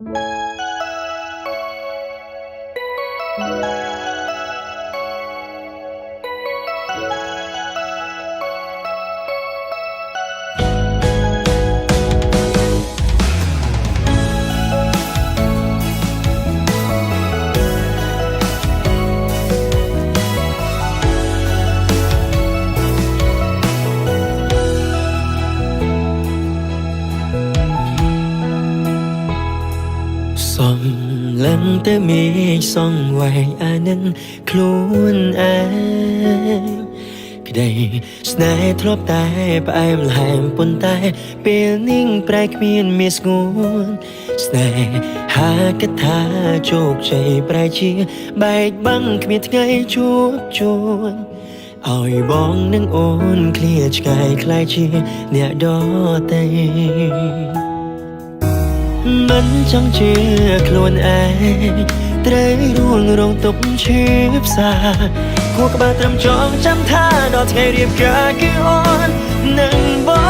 Xong lần tới mi xong hoài nênខ្លួនឯងក្តីស្នេហ៍ធ្លាប់តែផ្អែមល្ហែមប៉ុន្តែពេលនាងប្រែគ្មានមានស្ងួនស្នេហាគិតថាជោគជ័យប្រែជាបែកបាំងគ្មានថ្ងៃជួបជុំឲ្យបងនឹងអូនឃ្លាឆ្ងាយខ្លាយជាអ្នកដទៃមិនចង់ជាខ្លួនឯងត្រូវរួងរងទុកឈឺផ្សាខួរក្បាលត្រឹមចងចាំថាដល់ថ្ងៃរៀបការគឺអូននឹងបង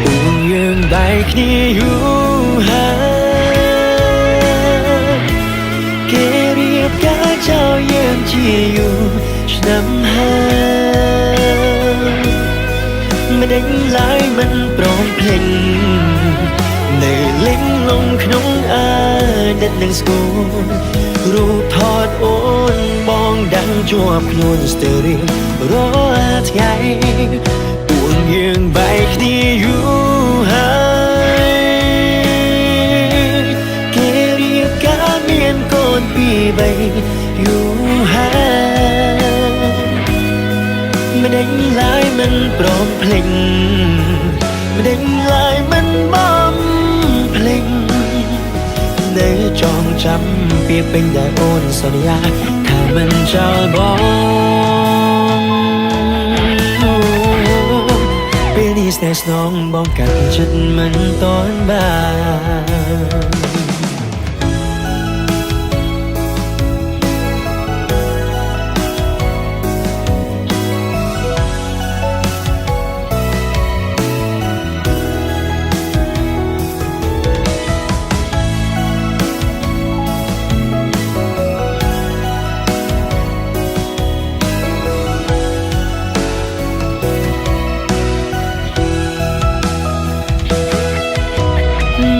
ពួកយើងបែកគ្នាយូរហើយគេរៀបការចោលយើងជាយូរឆ្នាំហើយមិនដេញឡើយមិនព្រមភ្លេចនៅលេងលងក្នុងអតីតនឹងស្គាល់រូបថតអូនបងដាំងជាប់ខ្លួនស្ទើររាល់ថ្ងៃពួកយើងបែកគ្នាយូរហើយគេរៀបការមានកូនពីរបីយូរហើយមិនដេញឡើយមិនព្រមភ្លេចមិនដេញឡើយមិនបំភ្លេចនៅចងចាំពីពេញដែលអូនសន្យាថាមិនចោលបងពេលនេះស្នេហ៍ស្នងបងកាត់ចិត្តមិនតន់បាន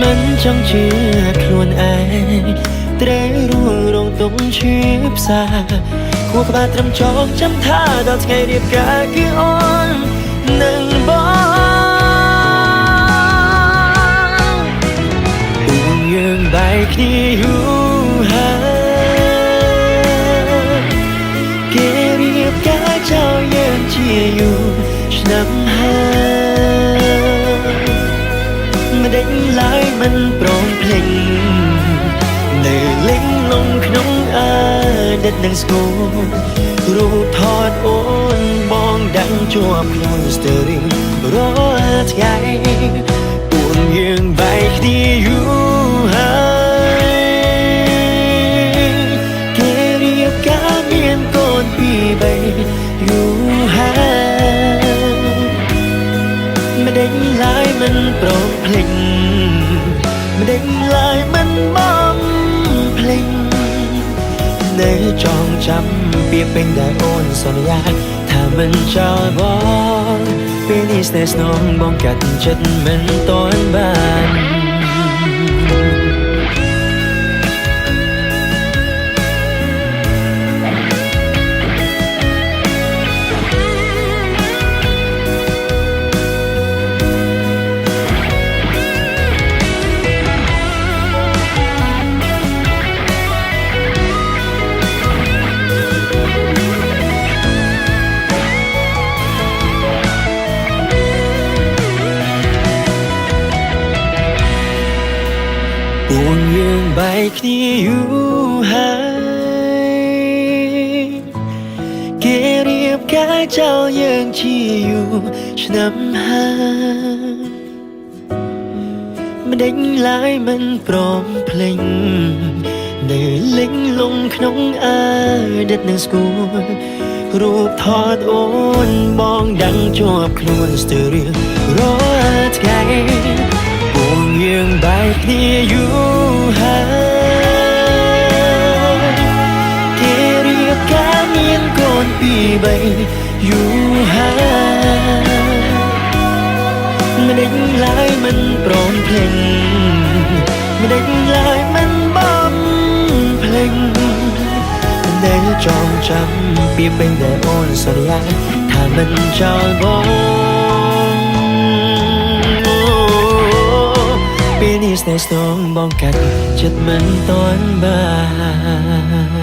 មិនចង់ជឿខ្លួនឯងត្រូវរួងរងទុកឈឺផ្សាខួរក្បាលត្រឹមចងចាំថាដល់ថ្ងៃរៀបការគឺអូននឹងបងពួកយើងបែកគ្នាយូរហើយគេរៀបការចោលយើងជាយូរឆ្នាំហើយមិនដេញឡើយមិនព្រមភ្លេចនៅលេងលងក្នុងអតីតនឹងស្គាល់រូបថតអូនបងដាំងជាប់ខ្លួនស្ទើររាល់ថ្ងៃពួកយើងបែកគ្នាយូរហើយគេរៀបការមានកូនពីរបីយូរហើយមិនដេញឡើយមិនព្រមភ្លេចមិនដេញឡើយមិនបំភ្លេចនៅចងចាំពីពេញដែលអូនសន្យាថាមិនចោលបងពេលនេះស្នេហ៍ស្នងបងកាត់ចិត្តមិនតន់បានពួកយើងបែកគ្នាយូរហើយគេរៀបការចោលយើងជាយូរឆ្នាំហើយមិនដេញឡើយមិនព្រមភ្លេចនៅលេងលងក្នុងអតីតនឹងស្គាល់រូបថតអូនបងដាំងជាប់ខ្លួនស្ទើររាល់ថ្ងៃ គ្នាយូរហើយគេរៀបការមានកូនពីរបីយូរហើយមិនដេញឡើយមិនព្រមភ្លេងមិនដេញឡើយមិនបំភ្លេងដែលចងចាំពីពេលដែលអូនសន្យាថាមិនចោលបងពេលនេះស្នេហ៍ស្នងបងកាត់ចិត្តមិនតន់បាន